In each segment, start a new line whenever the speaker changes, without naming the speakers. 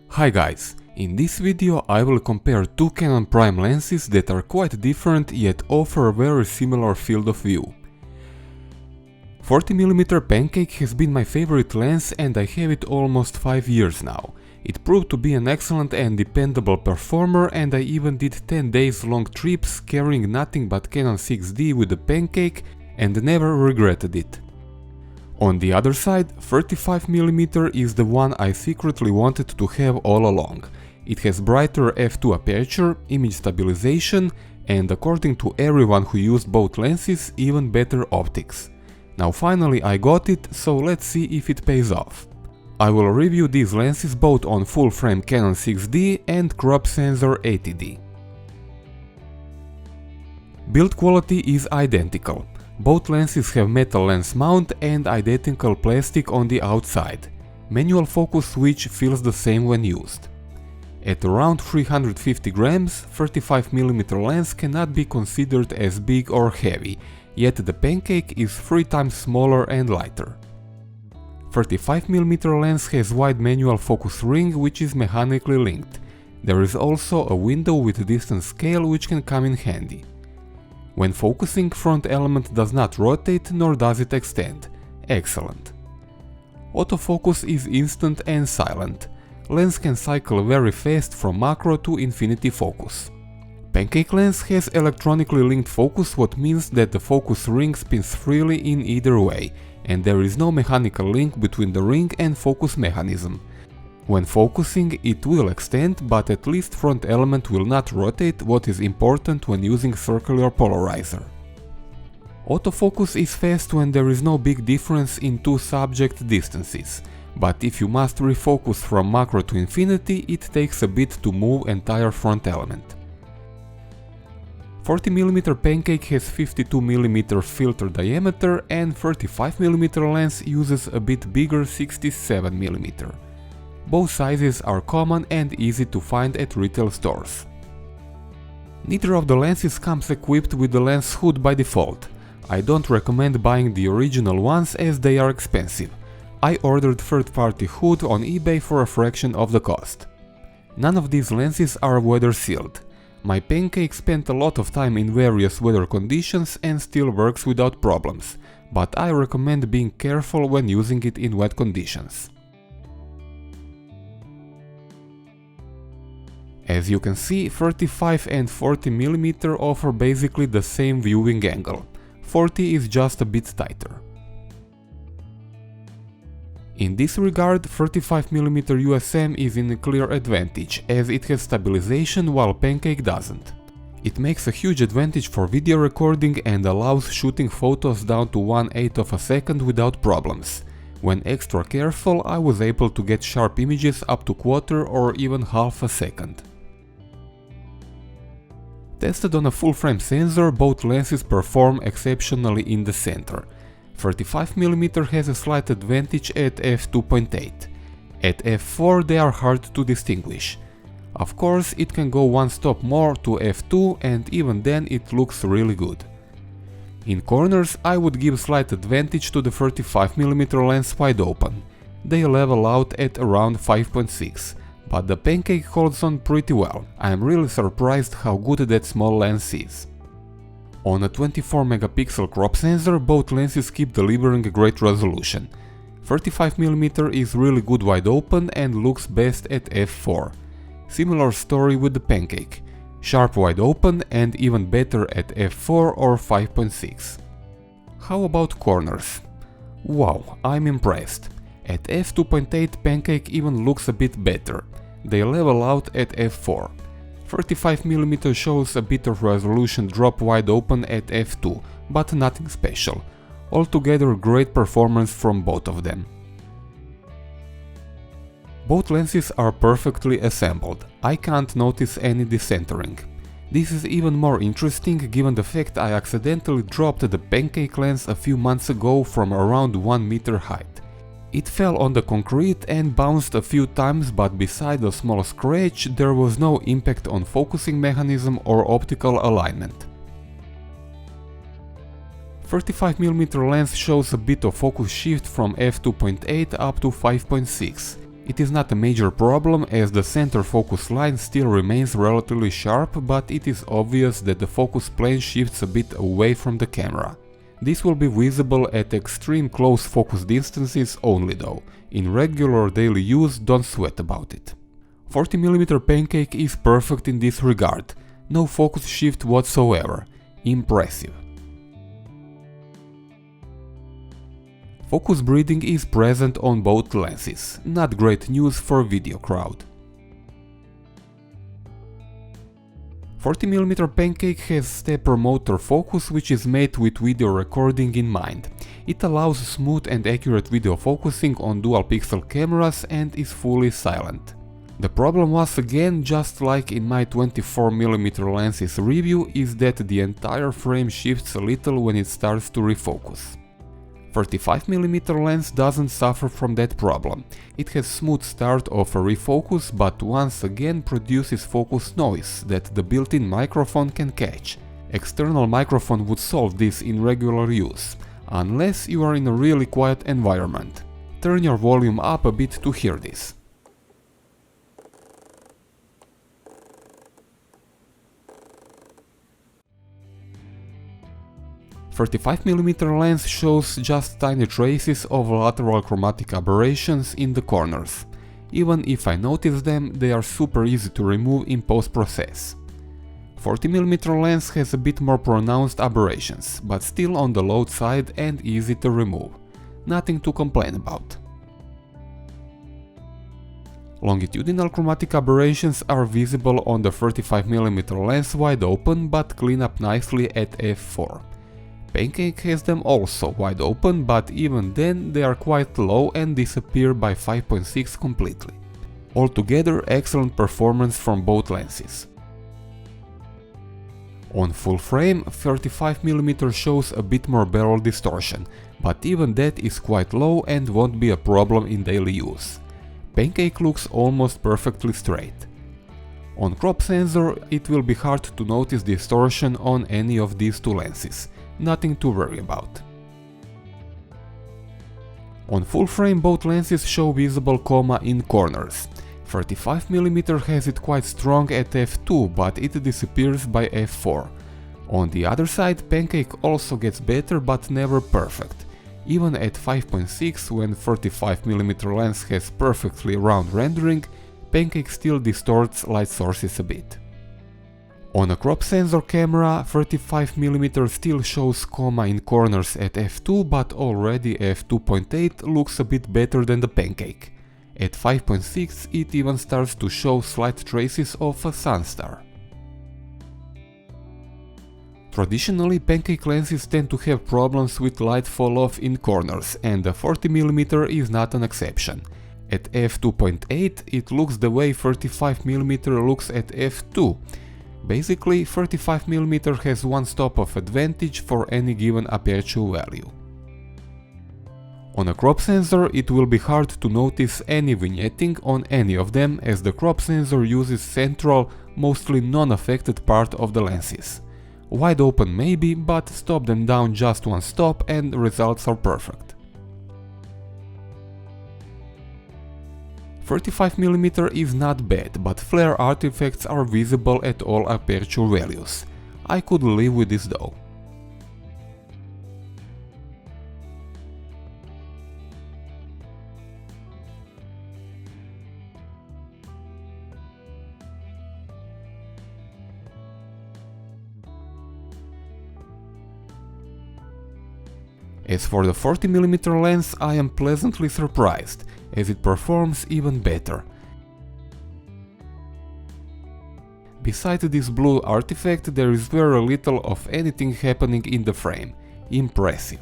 Hi guys, in this video I will compare two Canon prime lenses that are quite different yet offer a very similar field of view. 40mm pancake has been my favorite lens and I have it almost 5 years now. It proved to be an excellent and dependable performer, and I even did 10 days long trips carrying nothing but Canon 6D with the pancake and never regretted it. On the other side, 35mm is the one I secretly wanted to have all along. It has brighter f2 aperture, image stabilization, and according to everyone who used both lenses, even better optics. Now finally I got it, so let's see if it pays off. I will review these lenses both on full frame Canon 6D and crop sensor 80D. Build quality is identical. Both lenses have metal lens mount and identical plastic on the outside. Manual focus switch feels the same when used. At around 350 grams, 35mm lens cannot be considered as big or heavy, yet the pancake is 3 times smaller and lighter. 35mm lens has wide manual focus ring which is mechanically linked. There is also a window with distance scale which can come in handy. When focusing, front element does not rotate nor does it extend. Excellent. Autofocus is instant and silent. Lens can cycle very fast from macro to infinity focus. Pancake lens has electronically linked focus, what means that the focus ring spins freely in either way, and there is no mechanical link between the ring and focus mechanism. When focusing, it will extend, but at least front element will not rotate, what is important when using circular polarizer. Autofocus is fast when there is no big difference in two subject distances, but if you must refocus from macro to infinity, it takes a bit to move entire front element. 40mm pancake has 52mm filter diameter and 35mm lens uses a bit bigger 67mm. Both sizes are common and easy to find at retail stores. Neither of the lenses comes equipped with the lens hood by default. I don't recommend buying the original ones as they are expensive. I ordered third-party hood on eBay for a fraction of the cost. None of these lenses are weather sealed. My pancake spent a lot of time in various weather conditions and still works without problems, but I recommend being careful when using it in wet conditions. As you can see, 35 and 40mm offer basically the same viewing angle. 40 is just a bit tighter. In this regard, 35mm USM is in a clear advantage, as it has stabilization while pancake doesn't. It makes a huge advantage for video recording and allows shooting photos down to 1/8 of a second without problems. When extra careful, I was able to get sharp images up to quarter or even half a second. Tested on a full-frame sensor, both lenses perform exceptionally in the center. 35mm has a slight advantage at f2.8. At f4 they are hard to distinguish. Of course, it can go one stop more to f2 and even then it looks really good. In corners I would give slight advantage to the 35mm lens wide open. They level out at around 5.6. But the pancake holds on pretty well. I am really surprised how good that small lens is. On a 24MP crop sensor, both lenses keep delivering a great resolution. 35mm is really good wide open and looks best at f4. Similar story with the pancake. Sharp wide open and even better at f4 or 5.6. How about corners? Wow, I'm impressed. At f2.8 pancake even looks a bit better. They level out at f4. 35mm shows a bit of resolution drop wide open at f2, but nothing special. Altogether great performance from both of them. Both lenses are perfectly assembled. I can't notice any decentering. This is even more interesting given the fact I accidentally dropped the pancake lens a few months ago from around 1 meter height. It fell on the concrete and bounced a few times, but beside a small scratch there was no impact on focusing mechanism or optical alignment. 35mm lens shows a bit of focus shift from f2.8 up to 5.6. It is not a major problem as the center focus line still remains relatively sharp, but it is obvious that the focus plane shifts a bit away from the camera. This will be visible at extreme close focus distances only though. In regular daily use, don't sweat about it. 40mm pancake is perfect in this regard. No focus shift whatsoever. Impressive. Focus breathing is present on both lenses. Not great news for video crowd. 40mm pancake has stepper motor focus, which is made with video recording in mind. It allows smooth and accurate video focusing on dual pixel cameras and is fully silent. The problem was again, just like in my 24mm lenses review, is that the entire frame shifts a little when it starts to refocus. 35mm lens doesn't suffer from that problem. It has smooth start of a refocus, but once again produces focus noise that the built-in microphone can catch. External microphone would solve this in regular use, unless you are in a really quiet environment. Turn your volume up a bit to hear this. .35mm lens shows just tiny traces of lateral chromatic aberrations in the corners. Even if I notice them, they are super easy to remove in post-process. 40mm lens has a bit more pronounced aberrations, but still on the low side and easy to remove. Nothing to complain about. Longitudinal chromatic aberrations are visible on the 35mm lens wide open, but clean up nicely at f4. Pancake has them also wide open, but even then they are quite low and disappear by 5.6 completely. Altogether, excellent performance from both lenses. On full frame, 35mm shows a bit more barrel distortion, but even that is quite low and won't be a problem in daily use. Pancake looks almost perfectly straight. On crop sensor, it will be hard to notice distortion on any of these two lenses. Nothing to worry about. On full frame, both lenses show visible coma in corners. 35mm has it quite strong at f2, but it disappears by f4. On the other side, pancake also gets better but never perfect. Even at 5.6, when 35mm lens has perfectly round rendering, pancake still distorts light sources a bit. On a crop sensor camera, 35mm still shows coma in corners at f2, but already f2.8 looks a bit better than the pancake. At 5.6 it even starts to show slight traces of a sunstar. Traditionally, pancake lenses tend to have problems with light fall-off in corners, and the 40mm is not an exception. At f2.8 it looks the way 35mm looks at f2. Basically, 35mm has one stop of advantage for any given aperture value. On a crop sensor, it will be hard to notice any vignetting on any of them, as the crop sensor uses central, mostly non-affected part of the lenses. Wide open maybe, but stop them down just one stop and the results are perfect. 35mm is not bad, but flare artifacts are visible at all aperture values. I could live with this though. As for the 40mm lens, I am pleasantly surprised, as it performs even better. Besides this blue artifact, there is very little of anything happening in the frame. Impressive.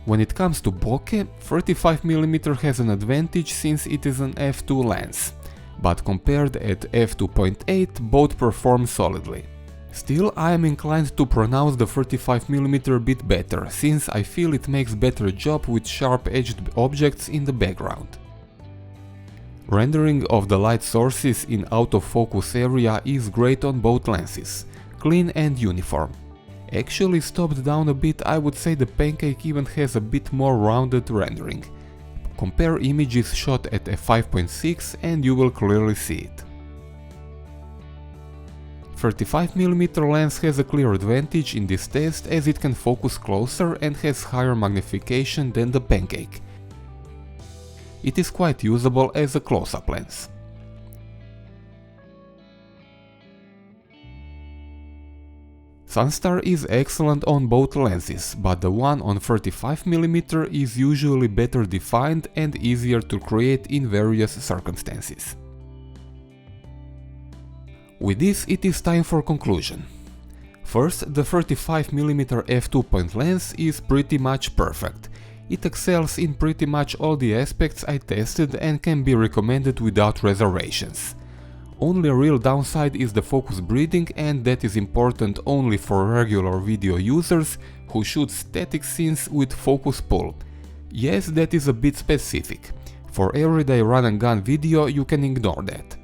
When it comes to bokeh, 35mm has an advantage since it is an f2 lens, but compared at f2.8 both perform solidly. Still, I am inclined to pronounce the 35mm a bit better, since I feel it makes better job with sharp-edged objects in the background. Rendering of the light sources in out of focus area is great on both lenses, clean and uniform. Actually, stopped down a bit, I would say the Pancake even has a bit more rounded rendering. Compare images shot at f5.6 and you will clearly see it. 35mm lens has a clear advantage in this test as it can focus closer and has higher magnification than the Pancake. It is quite usable as a close-up lens. Sunstar is excellent on both lenses, but the one on 35mm is usually better defined and easier to create in various circumstances. With this, it is time for conclusion. First, the 35mm f2 lens is pretty much perfect. It excels in pretty much all the aspects I tested and can be recommended without reservations. Only real downside is the focus breathing, and that is important only for regular video users who shoot static scenes with focus pull. Yes, that is a bit specific. For everyday run and gun video you can ignore that.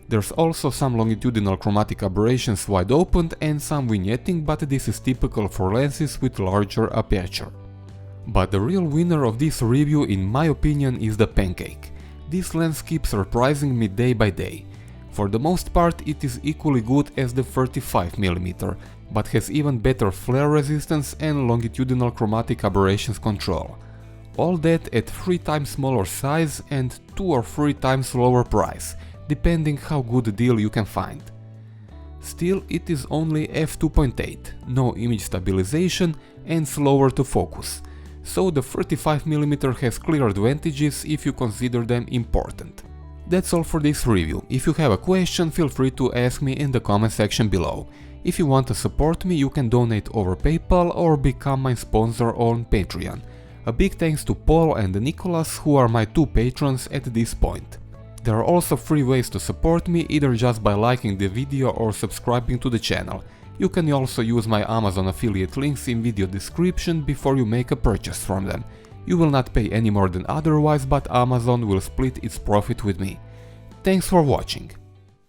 There's also some longitudinal chromatic aberrations wide open and some vignetting, but this is typical for lenses with larger aperture. But the real winner of this review in my opinion is the Pancake. This lens keeps surprising me day by day. For the most part it is equally good as the 35mm, but has even better flare resistance and longitudinal chromatic aberrations control. All that at 3 times smaller size and 2 or 3 times lower price, depending how good a deal you can find. Still, it is only f2.8, no image stabilization and slower to focus, so the 35mm has clear advantages if you consider them important. That's all for this review. If you have a question, feel free to ask me in the comment section below. If you want to support me, you can donate over PayPal or become my sponsor on Patreon. A big thanks to Paul and Nicholas, who are my 2 patrons at this point. There are also free ways to support me, either just by liking the video or subscribing to the channel. You can also use my Amazon affiliate links in video description before you make a purchase from them. You will not pay any more than otherwise, but Amazon will split its profit with me. Thanks for watching.